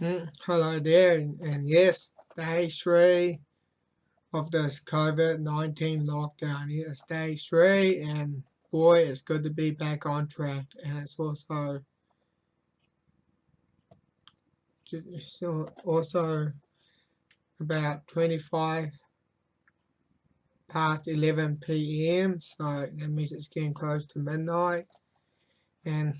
Hello there, and yes, stage 3 of this COVID-19 lockdown. Yes, stage 3, and boy, it's good to be back on track. And it's also about 25 past 11 p.m., so that means it's getting close to midnight. And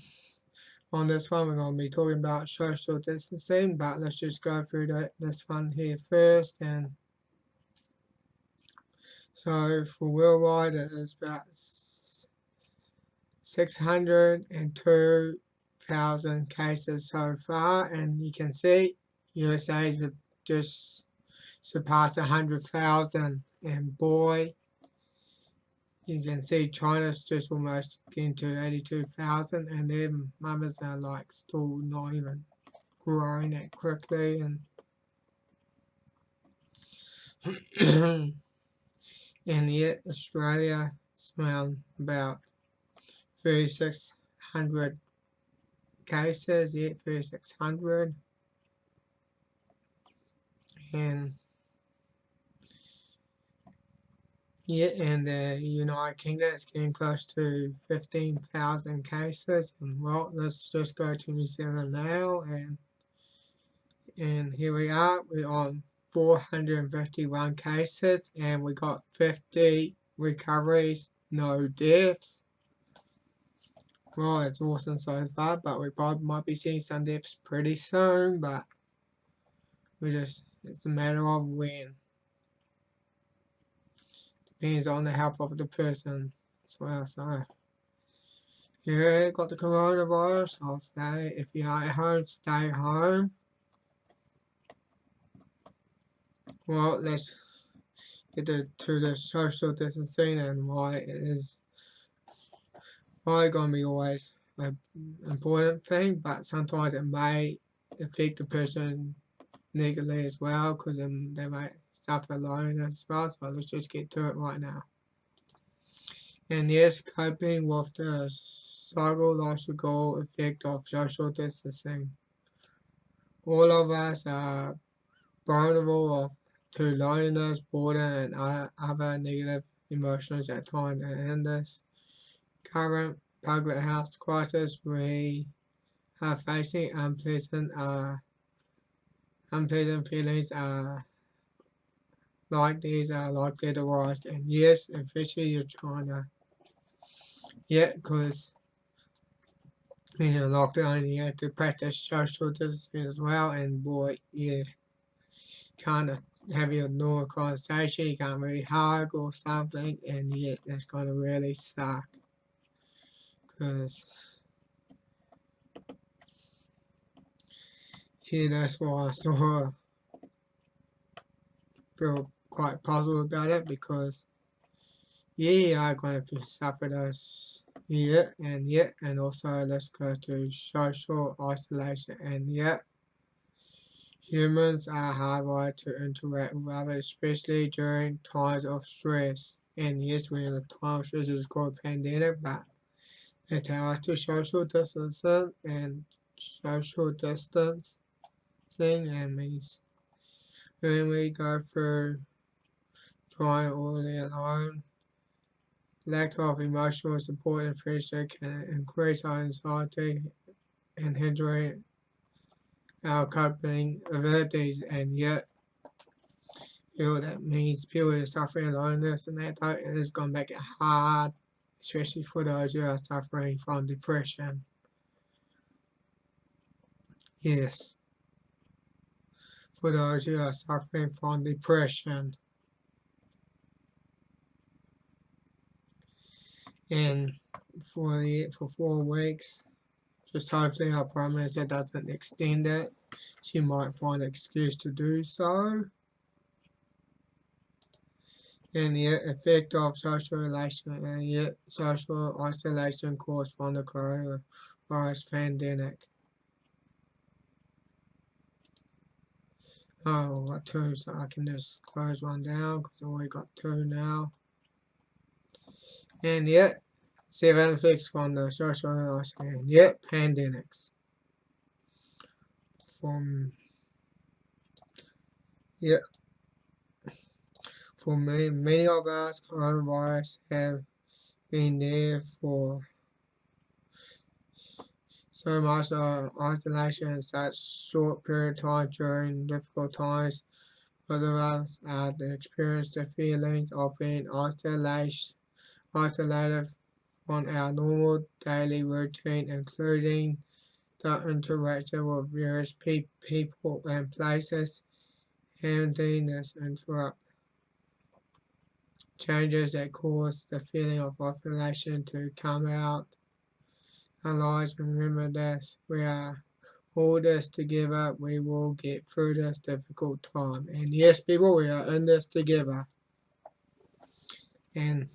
on this one, we're going to be talking about social distancing, but let's just go through this one here first. And so for worldwide, it is about 602,000 cases so far, and you can see USA's just surpassed 100,000, and boy, you can see China's just almost getting to 82,000, and their numbers are like still not even growing that quickly, and and yet Australia is around about 3,600 cases, yet 3,600, and the United Kingdom is getting close to 15,000 cases. And well, let's just go to New Zealand now, and here we are. We're on 451 cases, and we got 50 recoveries, no deaths. Well, it's awesome so far, but we probably might be seeing some deaths pretty soon. But it's a matter of when. Depends on the health of the person as well. So, yeah, got the coronavirus. I'll say if you're at home, stay home. Well, let's get to the social distancing and why it is going to be always an important thing, but sometimes it may affect the person negatively as well, because they might suffer loneliness as well. So let's just get to it right now. And yes, coping with the psychological effect of social distancing. All of us are vulnerable to loneliness, boredom, and other negative emotions at times. And in this current public health crisis, we are facing unpleasant feelings like these are likely to arise. And yes, especially you're trying to, because in a lockdown you have to practice social distancing as well, and boy, can't have your normal conversation, you can't really hug or something, and yet that's gonna really suck, because that's why I sort of feel quite puzzled about it, because you are going to suffer those and also let's go to social isolation. And humans are hardwired to interact with others, especially during times of stress. And yes, we're in a time of stress, it's called pandemic, but they tell us to social distancing, and social distancing and means when we go through trying all alone, lack of emotional support and friendship can increase our anxiety and hinder our coping abilities, and yet that means people are suffering loneliness, and that is going to make it hard, especially for those who are suffering from depression. Yes, for those who are suffering from depression. And for 4 weeks, just hopefully our Prime Minister doesn't extend it. She might find an excuse to do so. And the effect of social isolation caused from the coronavirus pandemic. Oh, I got 2, so I can just close one down because I already got 2 now. And 7 effects from the social isolation. Pandemics. Yeah, for many of us, coronavirus have been there for so much isolation in such short period of time during difficult times. Most of us have experienced the feelings of being isolated from our normal daily routine, including the interaction with various people and places, emptiness, interrupt changes that cause the feeling of isolation to come out. Our lives remember this. We are all this together. We will get through this difficult time. And yes, people, we are in this together. And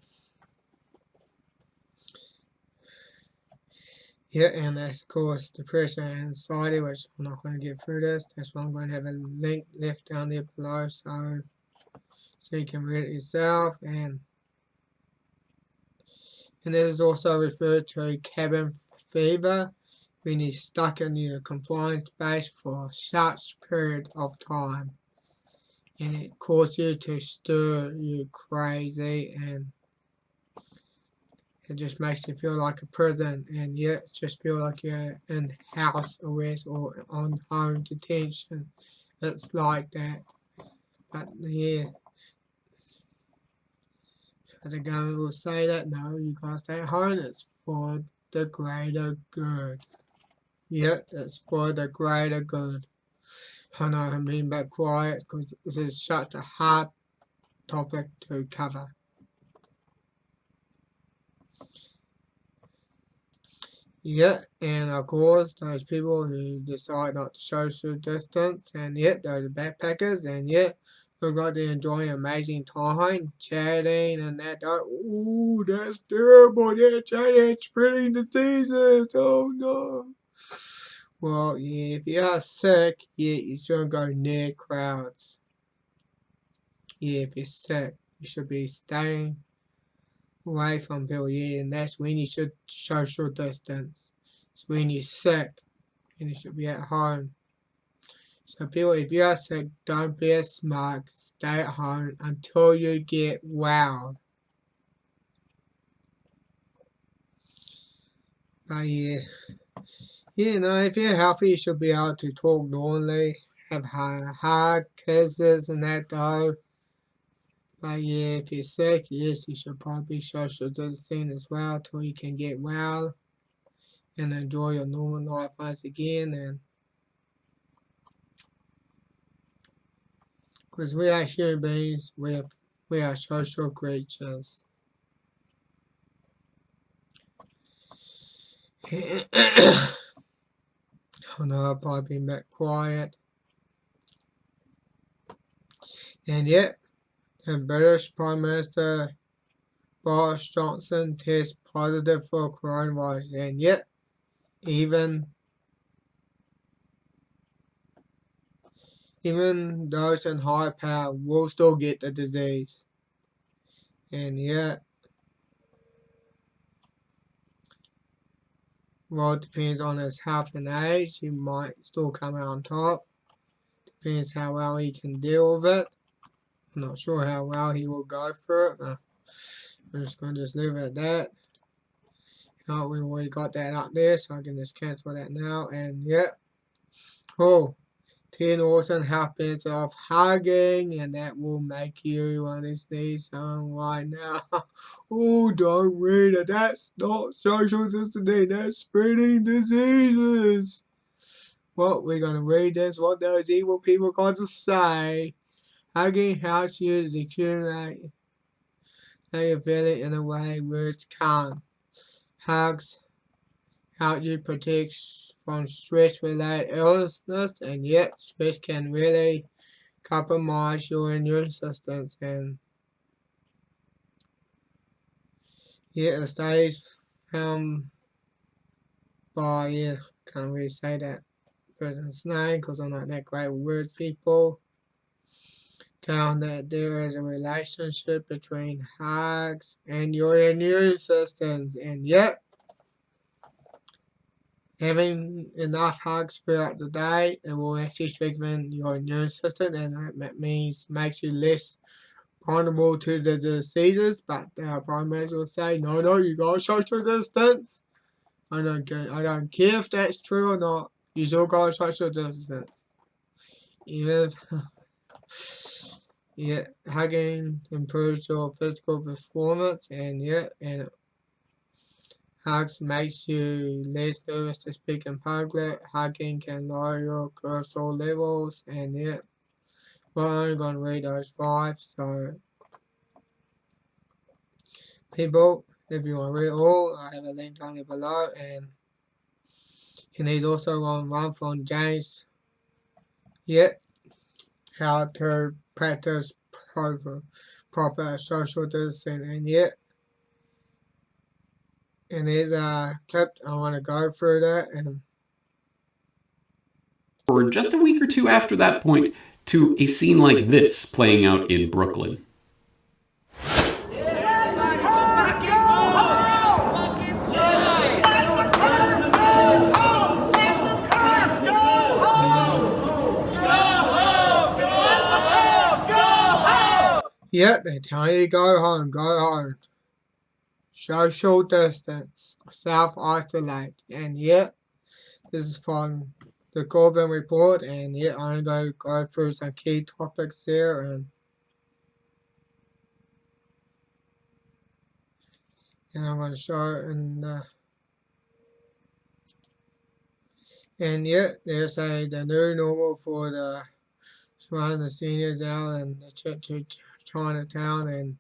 yeah, and that's of course depression and anxiety, which I'm not going to get through this. That's why I'm going to have a link left down there below so you can read it yourself. And this is also referred to cabin fever when you're stuck in your confined space for such period of time. And it causes you to stir you crazy and it just makes you feel like a prison and yet just feel like you're in house arrest or on home detention. It's like that. But yeah, the government will say that no, you gotta stay at home. It's for the greater good. Yeah, it's for the greater good. I know I'm being back quiet because this is such a hard topic to cover. Yeah, and of course, those people who decide not to social distance, and yet those backpackers, and yet who got to enjoy an amazing time chatting and that. Ooh, that's terrible. They're chatting, spreading diseases. Oh no. Well, yeah, if you are sick, yeah, you shouldn't go near crowds. Yeah, if you're sick, you should be staying away from people. Yeah, and that's when you should social distance. It's when you're sick and you should be at home. So people, if you are sick, don't be a schmuck. Stay at home until you get well. Yeah. Yeah, no, if you're healthy, you should be able to talk normally, have hard kisses and that though. But yeah, if you're sick, yes, you should probably social distancing as well until you can get well and enjoy your normal life once again. And because we are human beings, we are social creatures. I know I've probably been a bit quiet. And yet, the British Prime Minister Boris Johnson tests positive for coronavirus. And yet, even those in high power will still get the disease. And yet, well, it depends on his health and age. He might still come out on top. Depends how well he can deal with it. I'm not sure how well he will go through it. But I'm just going to leave it at that. We already got that up there, so I can just cancel that now. And yeah, oh, 10 awesome health benefits of hugging, and that will make you want to sneeze on right now. Oh, don't read it. That's not social distancing. That's spreading diseases. Well, we're gonna read this. What those evil people got to say. Hugging helps you to decumulate how you feel it in a way where it's calm. Hugs help you protect from stress-related illnesses, and yet stress can really compromise your immune system. And yet the studies found by, can't really say that person's name because I'm not that great with words, people, found that there is a relationship between hugs and your immune systems, and yet Having enough hugs throughout the day, it will actually strengthen your immune system, and that means makes you less vulnerable to the diseases. But our prime minister will say, no, you got social distance. I don't care if that's true or not. You still got social distance. Even if, yeah, hugging improves your physical performance, and hugs makes you less nervous to speak in public. Hugging can lower your cortisol levels, and we're only gonna read those five. So, people, if you want to read it all, I have a link down there below, and he's also on one from James. How to practice proper social distancing, and here's a clip. I want to go through that and. For just a week or two after that point, to a scene like this playing out in Brooklyn. Yep, they're telling you to go home. Social distance, self-isolate, and this is from the Colbert Report, and I'm going to go through some key topics here, and I'm going to show it they say the new normal for the seniors out in the Chinatown, and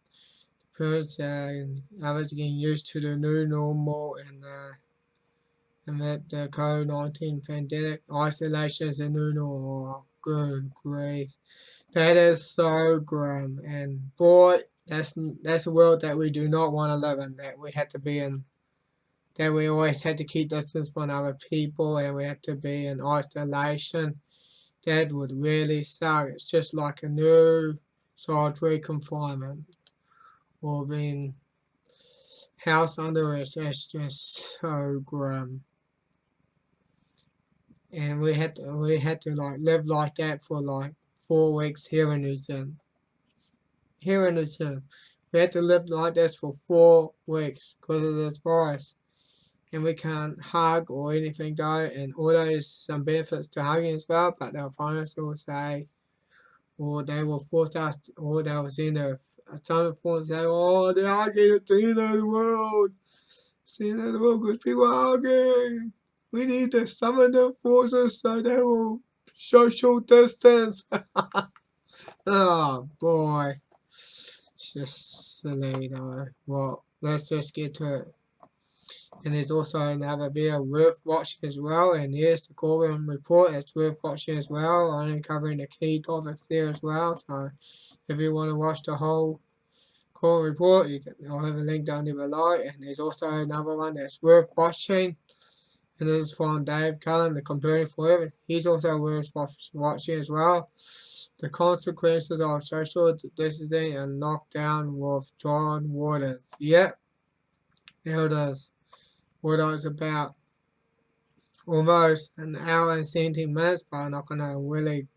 parents and others getting used to the new normal, and that the COVID-19 pandemic isolation is the new normal. Oh, good grief. That is so grim, and boy, that's a world that we do not want to live in, that we have to be in, that we always had to keep distance from other people, and we had to be in isolation. That would really suck. It's just like a new solitary confinement, or being house under arrest. That's just so grim. And we had to like live like that for like 4 weeks here in New Zealand. We had to live like this for 4 weeks because of this virus, and we can't hug or anything though. And although there's some benefits to hugging as well, but our prime minister will say, or they will force us, or they will send some force say, oh, they're hugging at the end of the world. Seeing the world because people are hugging. We need to summon the forces so they will social distance. Oh boy. It's just silly though. Well, let's just get to it. And there's also another video worth watching as well. And here's the Colbert Report. It's worth watching as well. I'm only covering the key topics there as well. So if you want to watch the whole Colbert Report, I'll have a link down there below. And there's also another one that's worth watching. And this is from Dave Cullen, the Comparing Forever. He's also worth watching as well. The consequences of social distancing and lockdown with John Waters. Yep, there it is. What I was about almost an hour and 17 minutes, but I'm not going to really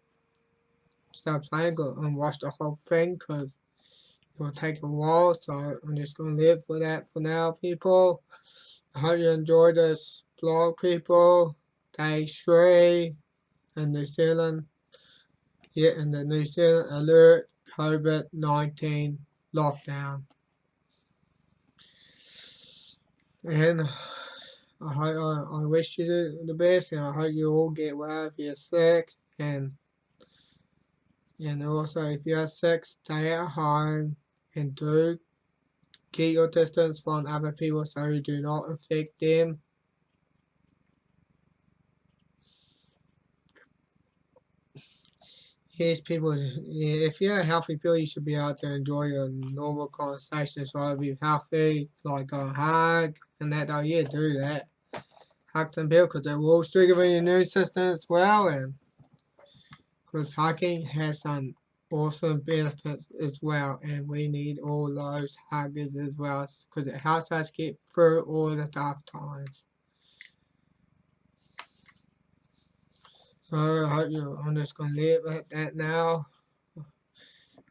start playing and watch the whole thing because it will take a while. So I'm just going to live for that for now, people. I hope you enjoyed this blog, people. Day 3 in New Zealand. In the New Zealand alert COVID-19 lockdown. And I wish you the best, and I hope you all get well if you're sick. And also, if you're sick, stay at home and do keep your distance from other people so you do not infect them. Yes, people, if you're a healthy people, you should be able to enjoy your normal conversations. So be healthy, like go hug and that. Oh yeah, do that. Hug some people because they will strengthen your immune system as well, and because hugging has some awesome benefits as well, and we need all those huggers as well because it helps us get through all the tough times. So I'm just gonna leave it at that now.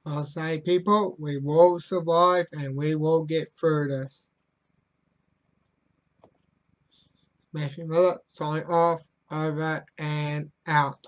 I'll say, people, we will survive and we will get through this. Matthew Miller, sign off, over and out.